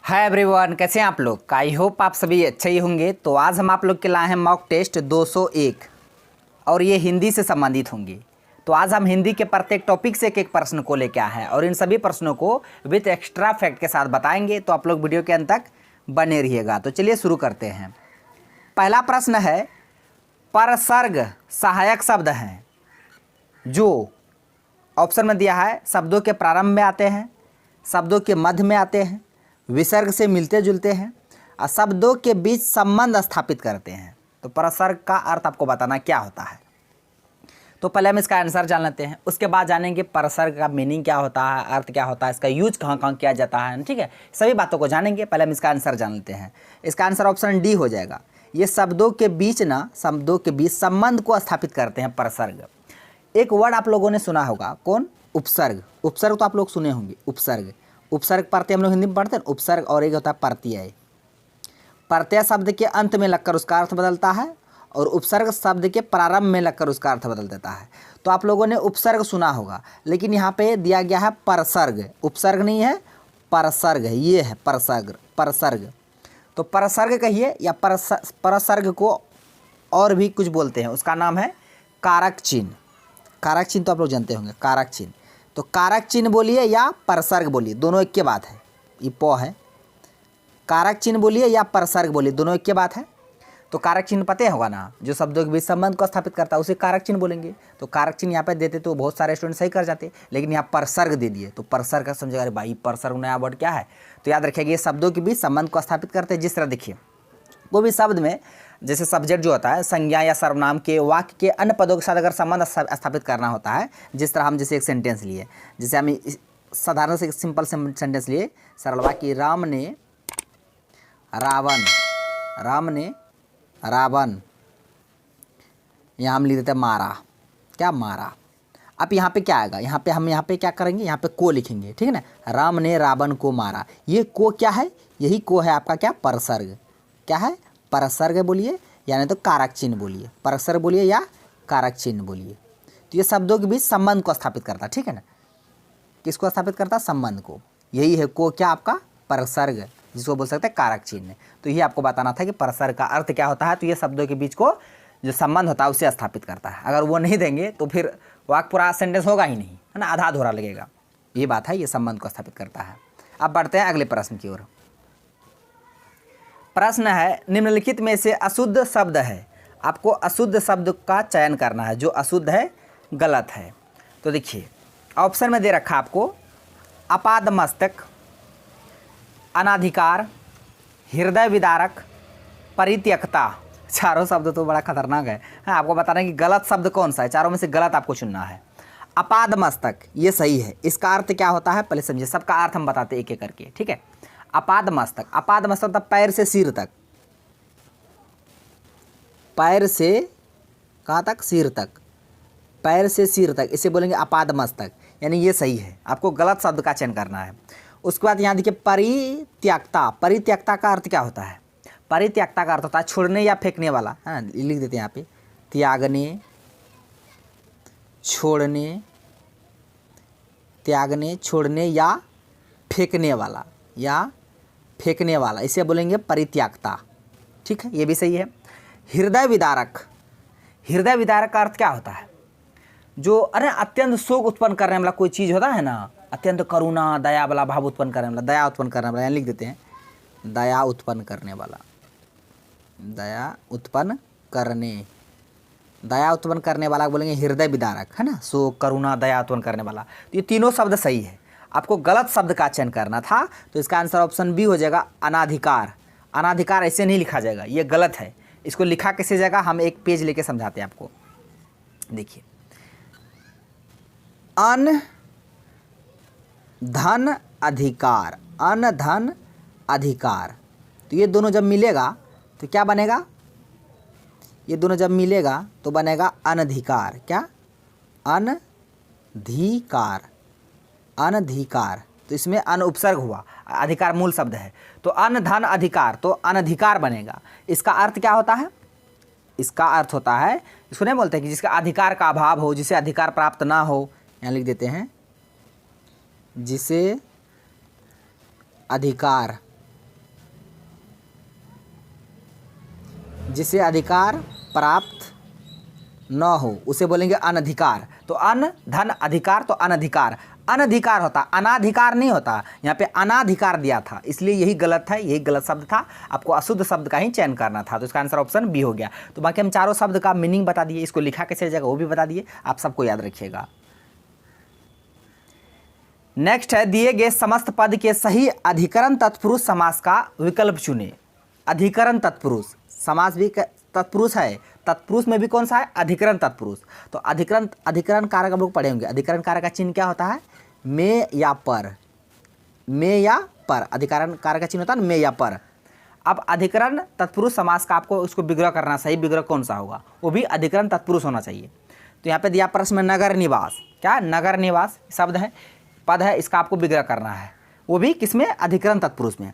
Hi everyone, कैसे हैं आप लोग। आई होप आप सभी अच्छे ही होंगे। तो आज हम आप लोग के लाए हैं मॉक टेस्ट 201 और ये हिंदी से संबंधित होंगे। तो आज हम हिंदी के प्रत्येक टॉपिक से एक एक प्रश्न को लेकर आए हैं और इन सभी प्रश्नों को विथ एक्स्ट्रा फैक्ट के साथ बताएंगे। तो आप लोग वीडियो के अंत तक बने रहिएगा। तो चलिए शुरू करते हैं। पहला प्रश्न है, परसर्ग सहायक शब्द हैं जो ऑप्शन में दिया है शब्दों के प्रारंभ में आते हैं, शब्दों के मध्य में आते हैं, विसर्ग से मिलते जुलते हैं और शब्दों के बीच संबंध स्थापित करते हैं। तो परसर्ग का अर्थ आपको बताना क्या होता है। तो पहले हम इसका आंसर जान लेते हैं, उसके बाद जानेंगे परसर्ग का मीनिंग क्या होता है, अर्थ क्या होता है, इसका यूज कहाँ कहाँ किया जाता है। ठीक है, सभी बातों को जानेंगे। पहले हम इसका आंसर जान लेते हैं। इसका आंसर ऑप्शन डी हो जाएगा। ये शब्दों के बीच संबंध को स्थापित करते हैं परसर्ग। एक वर्ड आप लोगों ने सुना होगा, कौन? उपसर्ग। उपसर्ग तो आप लोग सुने होंगे। उपसर्ग उपसर्ग प्रत्यय हम लोग हिंदी में पढ़ते हैं उपसर्ग, और एक होता है प्रत्यय। प्रत्यय शब्द के अंत में लगकर उसका अर्थ बदलता है और उपसर्ग शब्द के प्रारंभ में लगकर उसका अर्थ बदल देता है। तो आप लोगों ने उपसर्ग सुना होगा, लेकिन यहाँ पे दिया गया है परसर्ग। उपसर्ग नहीं है, परसर्ग है। ये है परसर्ग। परसर्ग तो परसर्ग कहिए या परसर्ग को और भी कुछ बोलते हैं, उसका नाम है कारक चिन्ह। कारक चिन्ह तो आप लोग जानते होंगे, कारक चिन्ह। तो कारक चिन्ह बोलिए या परसर्ग बोलिए, दोनों एक के बात है। ये प है। कारक चिन्ह बोलिए या परसर्ग बोलिए, दोनों एक के बात है। तो कारक चिन्ह पता होगा ना, जो शब्दों के बीच संबंध को स्थापित करता है उसे कारक चिन्ह बोलेंगे। तो कारक चिन्ह यहाँ पे देते तो बहुत सारे स्टूडेंट सही कर जाते, लेकिन यहाँ परसर्ग दे दिए। तो परसर्ग का समझेगा, अरे भाई परसर्ग नया वर्ड क्या है। तो याद रखिएगा, ये शब्दों के बीच संबंध को स्थापित करते हैं। जिस तरह देखिए, कोई भी शब्द में जैसे सब्जेक्ट जो होता है, संज्ञा या सर्वनाम के वाक्य के अन्य पदों के साथ अगर संबंध स्थापित करना होता है, जिस तरह हम जैसे एक सेंटेंस लिए, जैसे हम साधारण से सिंपल सेंटेंस लिए, सरल वाक्य, राम ने रावण, यहाँ हम लिख देते हैं मारा। क्या? मारा। अब यहाँ पे क्या आएगा, यहाँ पे क्या करेंगे, यहाँ पे को लिखेंगे। ठीक है ना, राम ने रावण को मारा। ये को क्या है? यही को है आपका क्या? परसर्ग। क्या है? परसर्ग बोलिए, यानी तो कारक चिन्ह बोलिए। परसर्ग बोलिए या कारक चिन्ह बोलिए। तो ये शब्दों के बीच संबंध को स्थापित करता है। ठीक है ना, किसको स्थापित करता है? संबंध को। यही है को क्या आपका? परसर्ग, जिसको बोल सकते हैं कारक चिन्ह। तो ये आपको बताना था कि परसर्ग का अर्थ क्या होता है। तो ये शब्दों के बीच को जो संबंध होता है उसे स्थापित करता है। अगर वो नहीं देंगे तो फिर वाक्य पूरा सेंटेंस होगा ही नहीं, है ना, आधा अधूरा लगेगा। ये बात है, ये संबंध को स्थापित करता है। अब बढ़ते हैं अगले प्रश्न की ओर। प्रश्न है, निम्नलिखित में से अशुद्ध शब्द है। आपको अशुद्ध शब्द का चयन करना है, जो अशुद्ध है, गलत है। तो देखिए, ऑप्शन में दे रखा आपको अपाद मस्तक, अनाधिकार, हृदय विदारक, परित्यक्ता। चारों शब्द तो बड़ा खतरनाक है। हाँ, आपको बताना है कि गलत शब्द कौन सा है। चारों में से गलत आपको चुनना है। अपाद मस्तक ये सही है। इसका अर्थ क्या होता है पहले समझिए, सबका अर्थ हम बताते एक एक करके। ठीक है, अपाद मस्तक, अपाद मस्तक मतलब पैर से सिर तक। पैर से कहाँ तक? सिर तक। पैर से सिर तक, इसे बोलेंगे अपाद मस्तक, यानी ये सही है। आपको गलत शब्द का चयन करना है। उसके बाद यहाँ देखिए परित्यक्ता। परित्यक्ता का अर्थ क्या होता है? परित्यक्ता का अर्थ होता है छोड़ने या फेंकने वाला। है ना, लिख देते हैं यहाँ पे, त्यागने, छोड़ने, त्यागने, छोड़ने या फेंकने वाला, या फेंकने वाला, इसे बोलेंगे परित्यक्ता। ठीक है, ये भी सही है। हृदय विदारक, हृदय विदारक का अर्थ क्या होता है? जो अरे अत्यंत शोक उत्पन्न करने वाला कोई चीज़ होता है ना, अत्यंत करुणा दया वाला भाव उत्पन्न करने वाला, दया उत्पन्न करने वाला, यहाँ लिख देते हैं दया उत्पन्न करने वाला। दया उत्पन्न करने वाला बोलेंगे हृदय विदारक, है ना, शोक, करुणा, दया उत्पन्न करने वाला। तो ये तीनों शब्द सही है। आपको गलत शब्द का चयन करना था, तो इसका आंसर ऑप्शन बी हो जाएगा, अनाधिकार। अनाधिकार ऐसे नहीं लिखा जाएगा, ये गलत है। इसको लिखा कैसे जाएगा, हम एक पेज लेके समझाते हैं आपको। देखिए, अन धन अधिकार, अन धन अधिकार। तो ये दोनों जब मिलेगा तो क्या बनेगा? ये दोनों जब मिलेगा तो बनेगा अनधिकार। क्या? अनधिकार। अनधिकार, तो इसमें अन उपसर्ग हुआ, अधिकार मूल शब्द है, तो अन धन अधिकार, तो अनधिकार बनेगा। इसका अर्थ क्या होता है? इसका अर्थ होता है, इसको नहीं बोलते कि जिसका अधिकार का अभाव हो, जिसे अधिकार प्राप्त ना हो। यहाँ लिख देते हैं, जिसे अधिकार, जिसे अधिकार प्राप्त न हो उसे बोलेंगे अनधिकार। तो अन धन अधिकार, तो अनधिकार, अनधिकार होता, अनाधिकार नहीं होता। यहाँ पे अनाधिकार दिया था, इसलिए यही गलत है, यही गलत शब्द था। आपको अशुद्ध शब्द का ही चयन करना था, तो इसका आंसर ऑप्शन बी हो गया। तो बाकी हम चारों शब्द का मीनिंग बता दिए, इसको लिखा कैसे जाएगा वो भी बता दिए, आप सबको याद रखिएगा। नेक्स्ट है, दिए गए समस्त पद के सही अधिकरण तत्पुरुष समास का विकल्प चुने। अधिकरण तत्पुरुष, समास भी तत्पुरुष है, तत्पुरुष में भी कौन सा है, अधिकरण तत्पुरुष। तो अधिकरण कारक हम लोग पढ़े होंगे। अधिकरण कारक का चिन्ह क्या होता है, में या पर, में या पर, अधिकरण कारक का चिन्ह होता है में या पर। अब अधिकरण तत्पुरुष समास का आपको उसको विग्रह करना, सही विग्रह कौन सा होगा, वो भी अधिकरण तत्पुरुष होना चाहिए। तो यहाँ पे दिया प्रश्न में नगर निवास, क्या नगर निवास शब्द है, पद है, इसका आपको विग्रह करना है, वो भी किसमें, अधिकरण तत्पुरुष में।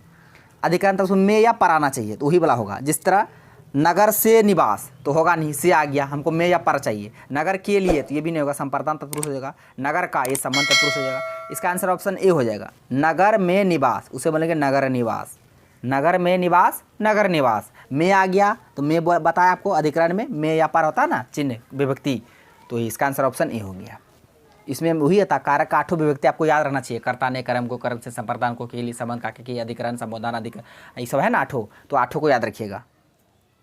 अधिकरण तत्पुरुष में या पर आना चाहिए, तो वही वाला होगा। जिस तरह नगर से निवास तो होगा नहीं, से आ गया, हमको में या पर चाहिए। नगर के लिए तो ये भी नहीं होगा, संप्रदान तत्पुरुष हो जाएगा। नगर का, ये संबंध तत्पुरुष हो जाएगा। इसका आंसर ऑप्शन ए हो जाएगा। नगर में निवास, उसे बोलेंगे नगर निवास। नगर में निवास, नगर निवास, में आ गया तो में बताया आपको, अधिकरण में या पर होता है ना चिन्ह विभक्ति, तो इसका आंसर ऑप्शन ए हो गया। इसमें वही था, कारक का 8 विभक्ति आपको याद रहना चाहिए। कर्ता ने, कर्म को, कर्म से, संप्रदान को, के लिए, संबंध का के, अधिकरण, संबोधन, अधिकरण, ये सब है ना 8, तो 8 को याद रखिएगा।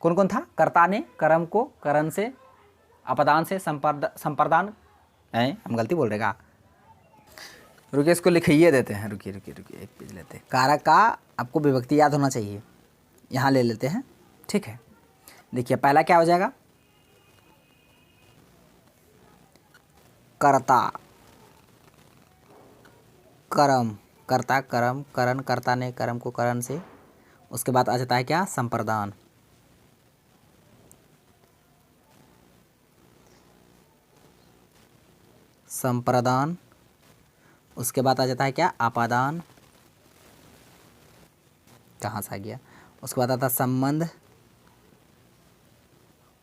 कौन कौन था, कर्ता ने, कर्म को, करण से, अपदान से, संप्रदान है, हम गलती बोल रहेगा, रुकिए इसको लिखिए देते हैं, रुकिए एक पेज लेते हैं। कारक का आपको विभक्ति याद होना चाहिए, यहाँ ले लेते हैं, ठीक है। देखिए पहला क्या हो जाएगा, कर्ता, कर्म, कर्ता, कर्म, करण, कर्ता ने, कर्म को, करण से, उसके बाद आ जाता है क्या, संप्रदान, संप्रदान, उसके बाद आ जाता है क्या, आपादान, कहाँ से आ गया, उसके बाद आता है संबंध,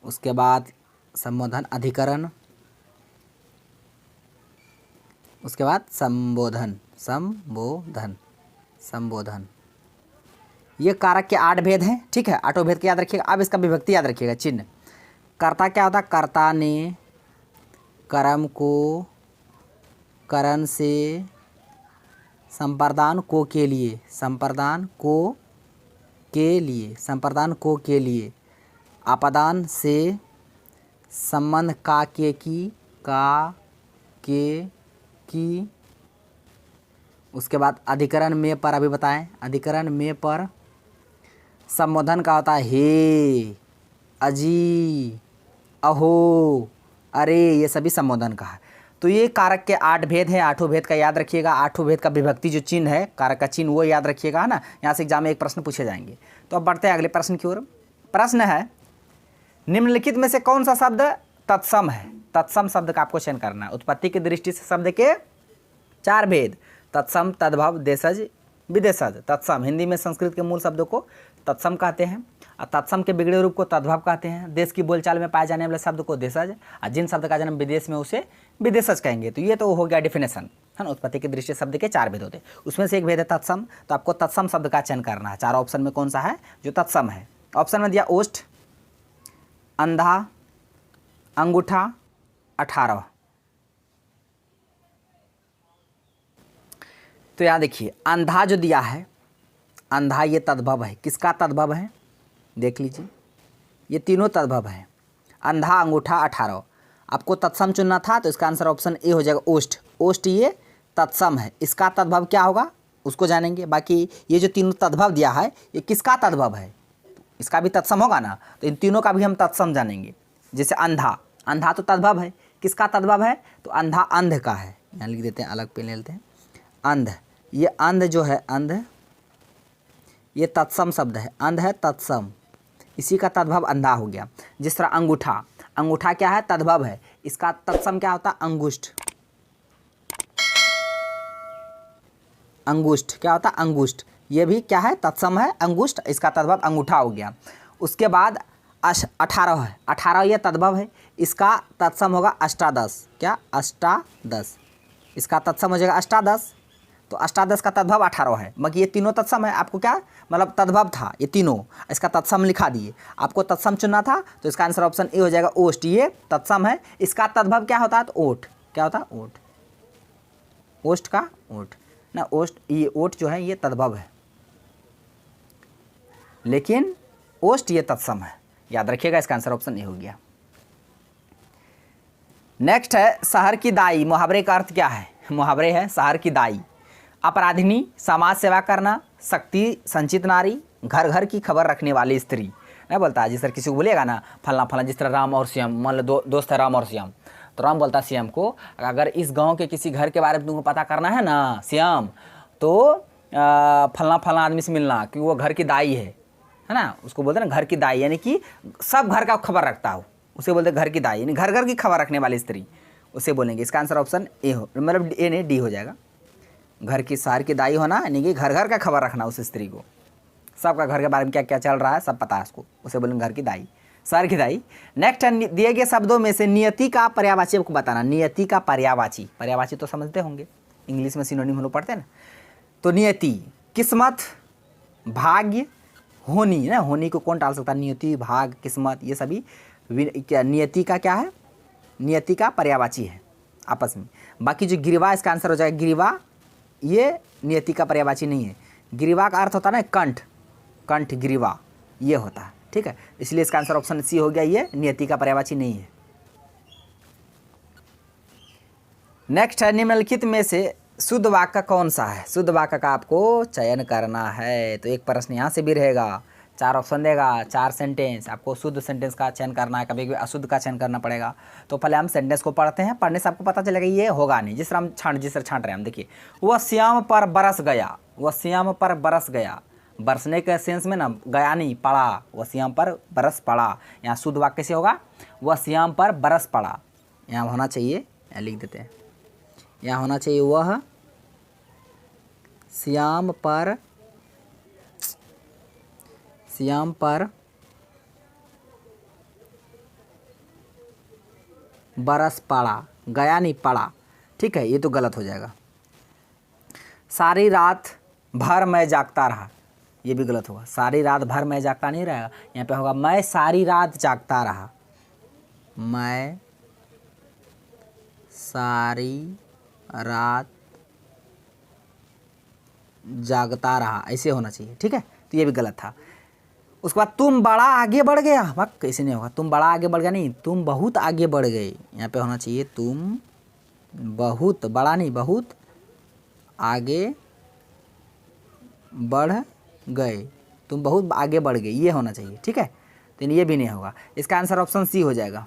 उसके बाद संबोधन, अधिकरण, उसके बाद संबोधन, संबोधन, संबोधन। ये कारक के 8 भेद हैं, ठीक है, 8 भेद के याद रखिएगा। अब इसका विभक्ति याद रखिएगा, चिन्ह। कर्ता क्या होता है, कर्ता ने, कर्म को, करण से, संप्रदान को, के लिए, संप्रदान को, के लिए, संप्रदान को, के लिए, आपादान से, संबंध का, के, की, का, के, की, उसके बाद अधिकरण में पर, अभी बताएं, अधिकरण में पर, संबोधन का होता है हे, अजी, अहो, अरे, ये सभी संबोधन का है। तो ये कारक के 8 भेद हैं, 8 भेद का याद रखिएगा। 8 भेद का विभक्ति जो चिन्ह है, कारक का चिन्ह, वो याद रखिएगा, है ना। यहाँ से एग्जाम में एक प्रश्न पूछे जाएंगे। तो अब बढ़ते हैं अगले प्रश्न की ओर। प्रश्न है, निम्नलिखित में से कौन सा शब्द तत्सम है। तत्सम शब्द का आपको चयन करना है। उत्पत्ति की दृष्टि से शब्द के 4 भेद, तत्सम, तद्भव, देशज, विदेशज। तत्सम हिंदी में संस्कृत के मूल शब्दों को तत्सम कहते हैं, और तत्सम के बिगड़े रूप को तद्भव कहते हैं। देश की बोलचाल में पाए जाने वाले शब्द को देशज, और जिन शब्द का जन्म विदेश में उसे विदेशज कहेंगे। तो ये तो हो गया डिफिनेशन, है ना। उत्पत्ति की दृष्टि से शब्द के 4 भेद होते हैं, उसमें से एक भेद है तत्सम। तो आपको तत्सम शब्द का चयन करना है। 4 ऑप्शन में कौन सा है जो तत्सम है। ऑप्शन में दिया ओष्ठ, अंधा, अंगूठा, 18। तो यहाँ देखिए, अंधा जो दिया है, अंधा ये तद्भव है। किसका तद्भव है, देख लीजिए, ये तीनों तद्भव है। अंधा, अंगूठा, 18। आपको तत्सम चुनना था, तो इसका आंसर ऑप्शन ए हो जाएगा, ओष्ठ। ओष्ठ ये तत्सम है, इसका तद्भव क्या होगा उसको जानेंगे। बाकी ये जो तीनों तद्भव दिया है, ये किसका तद्भव है, इसका भी तत्सम होगा ना, तो इन तीनों का भी हम तत्सम जानेंगे। जैसे अंधा, अंधा तो तद्भव है, किसका तद्भव है, तो अंधा अंध का है। यहाँ लिख देते हैं, अलग पे ले लेते हैं, अंध। ये अंध जो है, अंध ये तत्सम शब्द है, अंध है तत्सम, इसी का तद्भव अंधा हो गया। जिस तरह अंगूठा, अंगूठा क्या है, तद्भव है, इसका तत्सम क्या होता है, अंगुष्ठ। अंगुष्ठ क्या होता है, अंगुष्ठ, ये भी क्या है, तत्सम है, अंगुष्ठ, इसका तद्भव अंगूठा हो गया। उसके बाद 18 है, 18 ये तद्भव है, इसका तत्सम होगा अष्टादश। क्या, अष्टादश, इसका तत्सम हो जाएगा अष्टादश। तो अष्टादश का तद्भव 18 है, मगर ये तीनों तत्सम है। आपको क्या मतलब तद्भव था ये तीनों, इसका तत्सम लिखा दिए। आपको तत्सम चुनना था तो इसका आंसर ऑप्शन ए हो जाएगा ओष्ठ। ये तत्सम है, इसका तद्भव क्या होता है तो ओठ। क्या होता है ओठ, ओष्ठ का ओठ ना, ओष्ठ ये ओठ जो है ये तद्भव है, लेकिन ओष्ठ ये तत्सम है। याद रखिएगा, इसका आंसर ऑप्शन ए हो गया। नेक्स्ट है शहर की दाई। मुहावरे का अर्थ क्या है? मुहावरे है शहर की दाई, अपराधिनी, समाज सेवा करना, शक्ति संचित नारी, घर घर की खबर रखने वाली स्त्री। नहीं बोलता जिस तरह किसी को बोलेगा ना फलना फलना, जिस तरह राम और श्याम, मान लो दोस्त है राम और श्याम, तो राम बोलता श्याम को अगर इस गांव के किसी घर के बारे में तुमको पता करना है ना श्याम, तो फलना फलना आदमी से मिलना, क्योंकि वो घर की दाई है ना। उसको बोलते हैं ना घर की दाई, यानी कि सब घर का खबर रखता हो, उसे बोलते घर की दाई, यानी घर घर की खबर रखने वाली स्त्री, उसे बोलेंगे। इसका आंसर ऑप्शन ए हो, मतलब ए नहीं डी हो जाएगा। घर की शहर की दाई होना यानी कि घर घर का खबर रखना, उस स्त्री को सबका घर के बारे में क्या क्या चल रहा है सब पता है उसको, उसे बोलेंगे घर की दाई, शहर की दाई। नेक्स्ट है दिए गए शब्दों में से नियति का पर्यायवाची आपको बताना। नियति का पर्यायवाची, पर्यायवाची तो समझते होंगे, इंग्लिश में सिनोनिम हम लोग पढ़ते हैं ना। तो नियति किस्मत, भाग्य, होनी ना, होनी को कौन टाल सकता है? नियति, भाग, किस्मत, ये सभी क्या नियति का क्या है? नियति का पर्यायवाची है आपस में। बाकी जो गिरवा, इसका आंसर हो जाएगा गिरवा, ये नियति का पर्यायवाची नहीं है। गिरवा का अर्थ होता है ना कंठ, कंठ गिरवा ये होता है, ठीक है। इसलिए इसका आंसर ऑप्शन सी हो गया, ये नियति का पर्यायवाची नहीं है। नेक्स्ट है निम्नलिखित में से शुद्ध वाक्य कौन सा है? शुद्ध वाक्य का आपको चयन करना है। तो एक प्रश्न यहाँ से भी रहेगा, 4 ऑप्शन देगा, 4 सेंटेंस, आपको शुद्ध सेंटेंस का चयन करना है, कभी कभी अशुद्ध का चयन करना पड़ेगा। तो पहले हम सेंटेंस को पढ़ते हैं, पढ़ने से आपको पता चलेगा ये होगा नहीं। जिस तरह हम छांट रहे हैं हम, देखिए वह श्याम पर बरस गया, वह श्याम पर बरस गया, बरसने के सेंस में ना, गया नहीं पड़ा, वह श्याम पर बरस पड़ा। यहाँ शुद्ध वाक्य कैसे होगा? वह श्याम पर बरस पड़ा, यहाँ होना चाहिए, यहाँ लिख देते हैं, यहाँ होना चाहिए वह श्याम पर बरस पड़ा, गया नहीं पड़ा, ठीक है, ये तो गलत हो जाएगा। सारी रात भर मैं जागता रहा, ये भी गलत होगा। सारी रात भर मैं जागता नहीं रहेगा, यहाँ पे होगा मैं सारी रात जागता रहा, मैं सारी रात जागता रहा, ऐसे होना चाहिए, ठीक है। तो ये भी गलत था। उसके बाद तुम बड़ा आगे बढ़ गया, वह कैसे नहीं होगा? तुम बड़ा आगे बढ़ गया नहीं, तुम बहुत आगे बढ़ गए, यहाँ पे होना चाहिए तुम बहुत, बड़ा नहीं बहुत आगे बढ़ गए, तुम बहुत आगे बढ़ गए, ये होना चाहिए, ठीक है। तो ये भी नहीं होगा। इसका आंसर ऑप्शन सी हो जाएगा।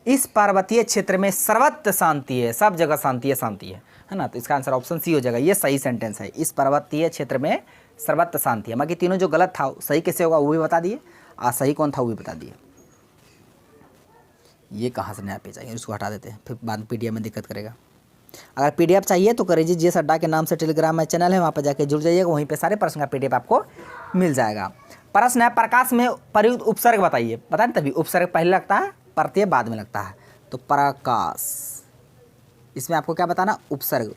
इस पर्वतीय क्षेत्र में सर्वत्र शांति है, सब जगह शांति है ना। तो इसका आंसर ऑप्शन सी हो जाएगा, ये सही सेंटेंस है। इस पर्वतीय क्षेत्र में सर्वत्र शांति है। बाकी तीनों जो गलत था सही कैसे होगा वो भी बता दिए, और सही कौन था वो भी बता दिए। ये कहाँ से नया पेज आएगा, उसको हटा देते हैं, फिर बाद में पीडीएफ में दिक्कत करेगा। अगर पीडीएफ चाहिए तो करिए जीएस अड्डा के नाम से टेलीग्राम में चैनल है, वहाँ पर जाके जुड़ जाइएगा, वहीं पे सारे प्रश्न का पीडीएफ आपको मिल जाएगा। प्रश्न है प्रकाश में प्रयुक्त उपसर्ग बताइए। पता नहीं तभी उपसर्ग पहले लगता है, प्रत्यय बाद में लगता है। तो प्रकाश, इसमें आपको क्या बताना? उपसर्ग।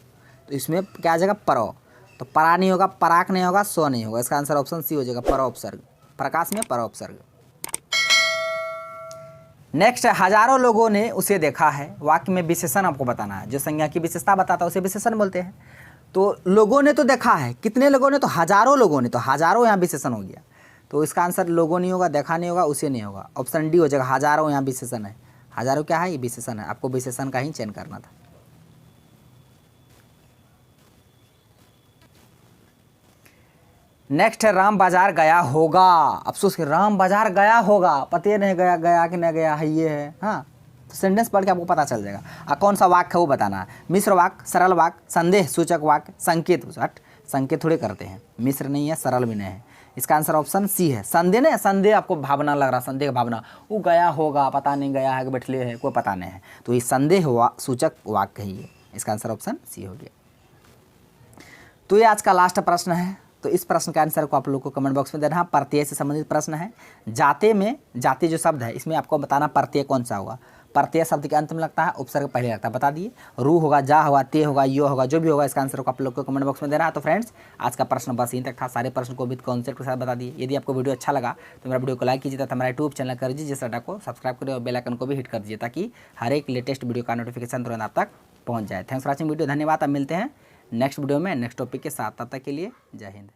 तो इसमें क्या आ जाएगा? परो। तो परा नहीं होगा, पराक नहीं होगा, सो नहीं होगा। इसका आंसर ऑप्शन सी हो जाएगा, परोपसर्ग। प्रकाश में परोपसर्ग। नेक्स्ट, हजारों लोगों ने उसे देखा है। वाक्य में विशेषण आपको बताना है, जो संज्ञा की विशेषता बताता है उसे विशेषण बोलते हैं। तो लोगों ने तो देखा है, कितने लोगों ने? तो हजारों लोगों ने, तो हजारों यहाँ विशेषण हो गया। तो इसका आंसर लोगों नहीं होगा, देखा नहीं होगा, उसे नहीं होगा। ऑप्शन डी हो जाएगा, हजारों यहाँ विशेषण है। हजारों क्या है? ये विशेषण है, आपको विशेषण का ही चयन करना था। नेक्स्ट है राम बाजार गया होगा। अफसोस कि राम बाजार गया होगा, पता नहीं गया, गया कि नहीं गया है, ये है। हाँ, तो सेंटेंस पढ़ के आपको पता चल जाएगा। कौन सा वाक्य है वो बताना है। मिश्र वाक्य, सरल वाक्य, संदेह सूचक वाक्य, संकेत। हट, संकेत थोड़े करते हैं, मिश्र नहीं है, सरल भी नहीं है। इसका आंसर ऑप्शन सी है, संदेह। नहीं, संदेह आपको भावना लग रहा, संदेह भावना, वो गया होगा, पता नहीं गया है कि बैठले है, कोई पता नहीं है। तो ये संदेह सूचक वाक्य है ये। इसका आंसर ऑप्शन सी हो गया। तो ये आज का लास्ट प्रश्न है। तो इस प्रश्न का आंसर को आप लोग को कमेंट बॉक्स में देना। प्रत्यय से संबंधित प्रश्न है। जाते में, जाति जो शब्द है इसमें आपको बताना प्रत्यय कौन सा होगा। प्रत्यय शब्द के अंत में लगता है, उपसर्ग पहले लगता है, बता दिए। रू होगा, जा होगा, ते होगा, यो होगा, जो भी होगा इसका आंसर को आप लोग को कमेंट बॉक्स में देना है। तो फ्रेंड्स आज का प्रश्न बस यहीं तक था, सारे प्रश्न को विद कॉन्सेप्ट के साथ बता दिए। यदि आपको वीडियो अच्छा लगा तो मेरा वीडियो को लाइक कीजिए तथा हमारा यूट्यूब चैनल कर दीजिए, जिस डाटा को सब्सक्राइब करें और बेल आइकन को भी हिट कर दीजिए ताकि हर एक लेटेस्ट वीडियो का नोटिफिकेशन तुरंत आप तक पहुँच जाए। थैंक्स फॉर वॉचिंग वीडियो, धन्यवाद। अब मिलते हैं नेक्स्ट वीडियो में नेक्स्ट टॉपिक के साथ, तब तक के लिए जय हिंद।